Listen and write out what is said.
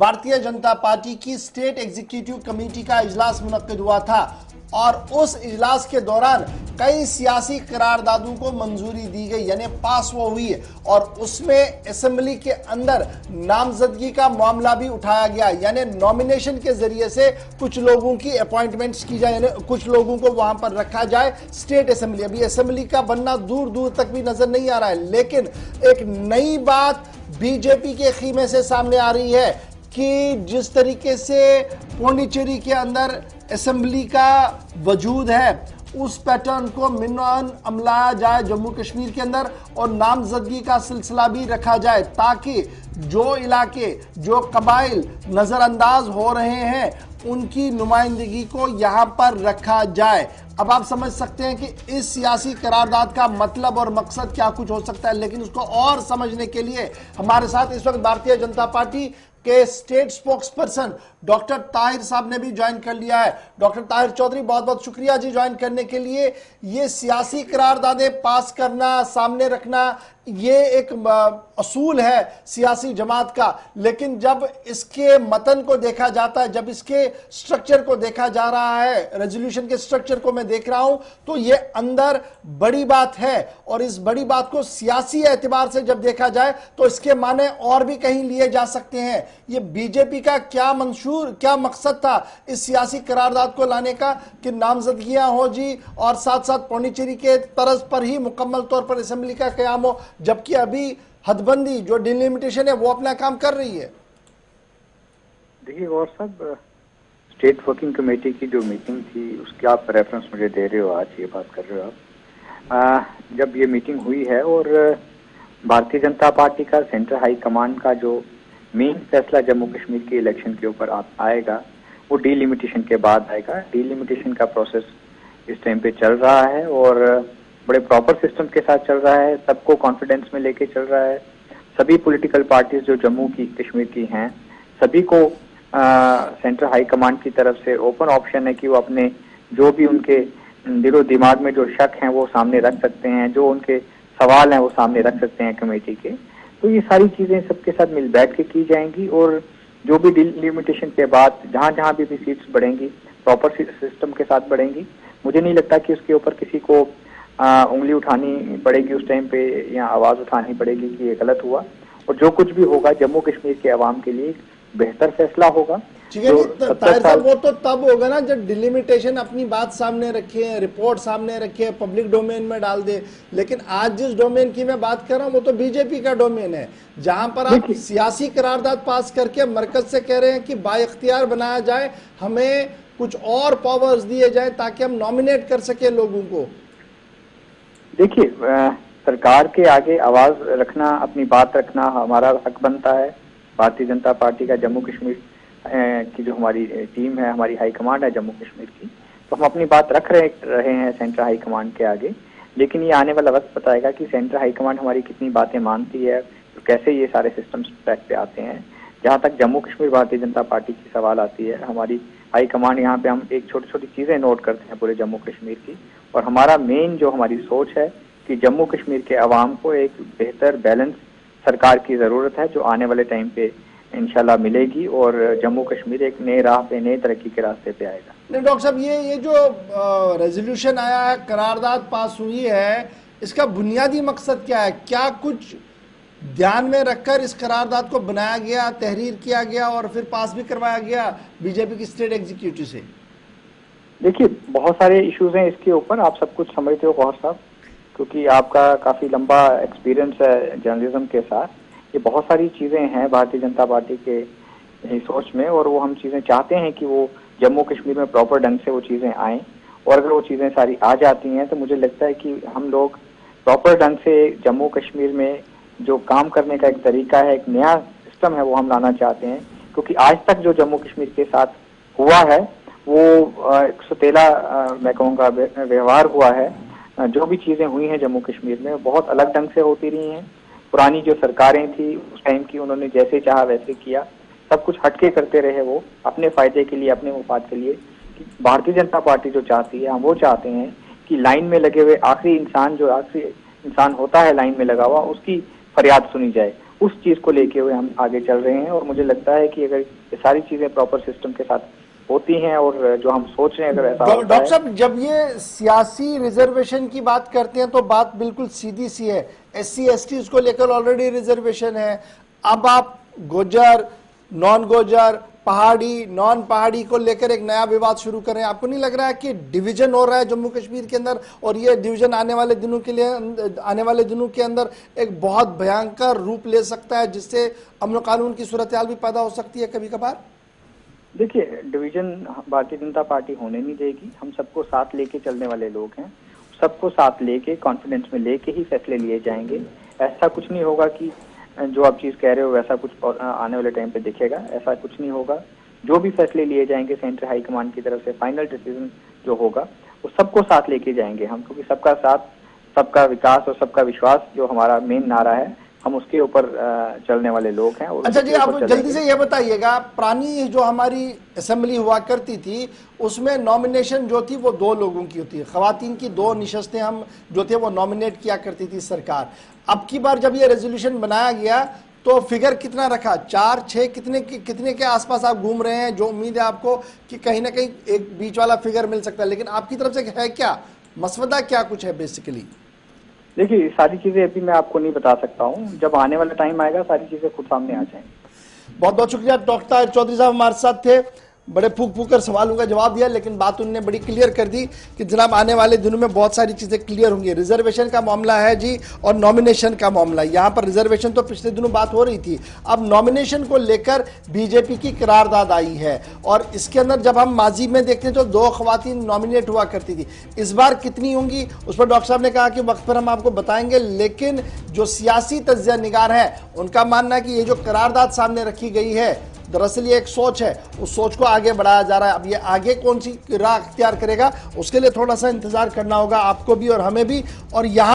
Bharatiya Janata party की state executive committee का इजलास मुनक्किद हुआ था और उस इजलास के दौरान कई सियासी करारदादों को मंजूरी दी गई, यानी पास वो हुई और उसमें असेंबली के अंदर नामजदगी का मामला भी उठाया गया, यानी नॉमिनेशन के जरिए से कुछ लोगों की अपॉइंटमेंट्स की जाए, यानी कुछ लोगों को वहां पर रखा जाए स्टेट असेंबली। अभी असेंबली का बनना दूर दूर तक भी नजर नहीं आ रहा है, लेकिन एक नई बात बीजेपी के खीमे से सामने आ रही है कि जिस तरीके से पौंडीचेरी के अंदर असेंबली का वजूद है उस पैटर्न को मिनन अमलाया जाए जम्मू कश्मीर के अंदर और नामजदगी का सिलसिला भी रखा जाए, ताकि जो इलाके जो कबाइल नजरअंदाज हो रहे हैं उनकी नुमाइंदगी को यहां पर रखा जाए। अब आप समझ सकते हैं कि इस सियासी करारदाद का मतलब और मकसद क्या कुछ हो सकता है, लेकिन उसको और समझने के लिए हमारे साथ इस वक्त भारतीय जनता पार्टी के state spokes person doctor Tahir साहब ने भी ज्वाइन कर लिया है। डॉक्टर ताहिर चौधरी, बहुत बहुत शुक्रिया जी ज्वाइन करने के लिए। ये सियासी करारदादें पास करना, सामने रखना, ये एक असूल है सियासी जमात का, लेकिन जब इसके मतन को देखा जाता है, जब इसके स्ट्रक्चर को देखा जा रहा है, रेजोल्यूशन के स्ट्रक्चर को मैं देख रहा हूं, तो ये अंदर बड़ी बात है और इस बड़ी बात को सियासी एतबार से जब देखा जाए तो इसके माने और भी कहीं लिए जा सकते हैं। ये बीजेपी का क्या मंशूर, क्या मकसद था इस सियासी करारदाद को लाने का कि नामजदगियां हो जी और साथ साथ पौंडीचेरी के तर्ज पर ही मुकम्मल तौर पर असेंबली का कयाम हो, जबकि अभी हदबंदी जो डिलिमिटेशन है वो अपना काम कर रही है। देखिए गौर साहब, स्टेट वर्किंग कमेटी की जो मीटिंग थी उसकी आप रेफरेंस मुझे दे रहे हो, आज ये बात कर रहे हो आप। जब ये मीटिंग हुई है और भारतीय जनता पार्टी का सेंट्रल हाई कमांड का जो मेन फैसला जम्मू कश्मीर के इलेक्शन के ऊपर आएगा वो डीलिमिटेशन के बाद आएगा। डीलिमिटेशन का प्रोसेस इस टाइम पे चल रहा है और बड़े प्रॉपर सिस्टम के साथ चल रहा है, सबको कॉन्फिडेंस में लेके चल रहा है। सभी पॉलिटिकल पार्टीज जो जम्मू की कश्मीर की हैं सभी को सेंट्रल हाई कमांड की तरफ से ओपन ऑप्शन है कि वो अपने जो भी उनके दिलो दिमाग में जो शक हैं वो सामने रख सकते हैं, जो उनके सवाल हैं वो सामने रख सकते हैं कमेटी के। तो ये सारी चीजें सबके साथ मिल बैठ के की जाएंगी और जो भी डिलिमिटेशन के बाद जहां जहां भी सीट्स बढ़ेंगी प्रॉपर सिस्टम के साथ बढ़ेंगी। मुझे नहीं लगता कि उसके ऊपर किसी को उंगली उठानी पड़ेगी उस टाइम पे या आवाज उठानी पड़ेगी कि ये गलत हुआ, और जो कुछ भी होगा जम्मू कश्मीर के अवाम के लिए बेहतर फैसला होगा। ताहिर साहब, वो तो तब होगा ना जब डिलिमिटेशन अपनी बात सामने रखे, रिपोर्ट सामने रखे, पब्लिक डोमेन में डाल दे, लेकिन आज जिस डोमेन की मैं बात कर रहा हूँ वो तो बीजेपी का डोमेन है, जहां पर आप सियासी करारदाद पास करके मरकज से कह रहे हैं कि बाइख्तियार बनाया जाए, हमें कुछ और पावर्स दिए जाए ताकि हम नॉमिनेट कर सके लोगों को। देखिए, सरकार के आगे आवाज रखना, अपनी बात रखना हमारा हक बनता है। भारतीय जनता पार्टी का जम्मू कश्मीर की जो हमारी टीम है, हमारी हाई कमांड है जम्मू कश्मीर की, तो हम अपनी बात रख रहे हैं सेंट्रल हाई कमांड के आगे। लेकिन ये आने वाला वक्त बताएगा कि सेंट्रल हाई कमांड हमारी कितनी बातें मानती है, तो कैसे ये सारे सिस्टम्स ट्रैक पे आते हैं। जहाँ तक जम्मू कश्मीर भारतीय जनता पार्टी की सवाल आती है, हमारी हाई कमांड यहाँ पे हम एक छोटी छोटी चीजें नोट करते हैं पूरे जम्मू कश्मीर की, और हमारा मेन जो हमारी सोच है कि जम्मू कश्मीर के अवाम को एक बेहतर बैलेंस सरकार की जरूरत है जो आने वाले टाइम पे इंशाल्लाह मिलेगी और जम्मू कश्मीर एक नए राह पे, नए तरक्की के रास्ते पे आएगा। नहीं डॉक्टर साहब, ये जो रेजोल्यूशन आया है, करारदाद पास हुई है, इसका बुनियादी मकसद क्या है? क्या कुछ ध्यान में रखकर इस करारदाद को बनाया गया, तहरीर किया गया और फिर पास भी करवाया गया बीजेपी की स्टेट एग्जीक्यूटिव से? देखिए, बहुत सारे इश्यूज हैं इसके ऊपर, आप सब कुछ समझते हो गौर साहब, क्योंकि आपका काफी लंबा एक्सपीरियंस है जर्नलिज्म के साथ। ये बहुत सारी चीजें हैं भारतीय जनता पार्टी के सोच में, और वो हम चीजें चाहते हैं कि वो जम्मू कश्मीर में प्रॉपर ढंग से वो चीजें आए, और अगर वो चीजें सारी आ जाती हैं तो मुझे लगता है कि हम लोग प्रॉपर ढंग से जम्मू कश्मीर में जो काम करने का एक तरीका है, एक नया सिस्टम है, वो हम लाना चाहते हैं। क्योंकि आज तक जो जम्मू कश्मीर के साथ हुआ है वो एक सौतेला मैं कहूँगा व्यवहार हुआ है। जो भी चीजें हुई हैं जम्मू कश्मीर में बहुत अलग ढंग से होती रही हैं। पुरानी जो सरकारें थी उस टाइम की, उन्होंने जैसे चाहा वैसे किया, सब कुछ हटके करते रहे वो अपने फायदे के लिए, अपने मुफाद के लिए। भारतीय जनता पार्टी जो चाहती है, हम वो चाहते हैं कि लाइन में लगे हुए आखिरी इंसान, जो आखिरी इंसान होता है लाइन में लगा हुआ, उसकी फरियाद सुनी जाए, उस चीज को लेके हुए हम आगे चल रहे हैं। और मुझे लगता है कि अगर ये सारी चीजें प्रॉपर सिस्टम के साथ होती हैं और जो हम सोच रहे हैं अगर ऐसा होता डॉक्टर साहब, जब ये सियासी रिजर्वेशन की बात करते हैं तो बात बिल्कुल सीधी सी है। SC ST को लेकर ऑलरेडी रिजर्वेशन है। अब आप गुजर, नॉन गुजर, पहाड़ी, नॉन पहाड़ी को लेकर एक नया विवाद शुरू करें। आपको नहीं लग रहा है कि डिवीजन हो रहा है जम्मू कश्मीर के अंदर, और ये डिवीजन आने वाले दिनों के अंदर एक बहुत भयंकर रूप ले सकता है, जिससे अमन कानून की सूरत हाल भी पैदा हो सकती है कभी कभार? देखिए, डिवीजन भारतीय जनता पार्टी होने नहीं देगी। हम सबको साथ लेके चलने वाले लोग हैं। सबको साथ लेके, कॉन्फिडेंस में लेके ही फैसले लिए जाएंगे। ऐसा कुछ नहीं होगा कि जो आप चीज कह रहे हो वैसा कुछ आने वाले टाइम पे दिखेगा, ऐसा कुछ नहीं होगा। जो भी फैसले लिए जाएंगे सेंट्रल हाई कमांड की तरफ से, फाइनल डिसीजन जो होगा वो सबको साथ लेके जाएंगे हम, क्योंकि सबका साथ, सबका विकास और सबका विश्वास जो हमारा मेन नारा है, हम उसके ऊपर चलने वाले लोग हैं। और अच्छा जी, आप जल्दी से ये बताइएगा, पुरानी जो हमारी असेंबली हुआ करती थी उसमें नॉमिनेशन जो थी वो 2 लोगों की होती है, खवातीन की 2 निशस्तें हम जो थे वो नॉमिनेट किया करती थी सरकार। अब की बार जब ये रेजोल्यूशन बनाया गया तो फिगर कितना रखा? 4, 6, कितने के आसपास आप घूम रहे हैं? जो उम्मीद है आपको कि कहीं ना कहीं एक बीच वाला फिगर मिल सकता है, लेकिन आपकी तरफ से है क्या मसवदा, क्या कुछ है बेसिकली? देखिए, सारी चीजें अभी मैं आपको नहीं बता सकता हूँ। जब आने वाला टाइम आएगा सारी चीजें खुद सामने आ जाएंगी। बहुत बहुत शुक्रिया। डॉक्टर चौधरी साहब हमारे साथ थे, बड़े फूक फूक कर सवालों का जवाब दिया, लेकिन बात उन्होंने बड़ी क्लियर कर दी कि जनाब आने वाले दिनों में बहुत सारी चीजें क्लियर होंगी। रिजर्वेशन का मामला है जी, और नॉमिनेशन का मामला। यहाँ पर रिजर्वेशन तो पिछले दिनों बात हो रही थी, अब नॉमिनेशन को लेकर बीजेपी की करारदाद आई है। और इसके अंदर जब हम माजी में देखते हैं तो 2 खवातीन नॉमिनेट हुआ करती थी, इस बार कितनी होंगी उस पर डॉक्टर साहब ने कहा कि वक्त पर हम आपको बताएंगे। लेकिन जो सियासी तज्जिया निगार है उनका मानना है कि ये जो करारदाद सामने रखी गई है, दरअसल ये एक सोच है, उस सोच को आगे बढ़ाया जा रहा है। अब ये आगे कौन सी राह अख्तियार करेगा उसके लिए थोड़ा सा इंतजार करना होगा आपको भी और हमें भी। और यहाँ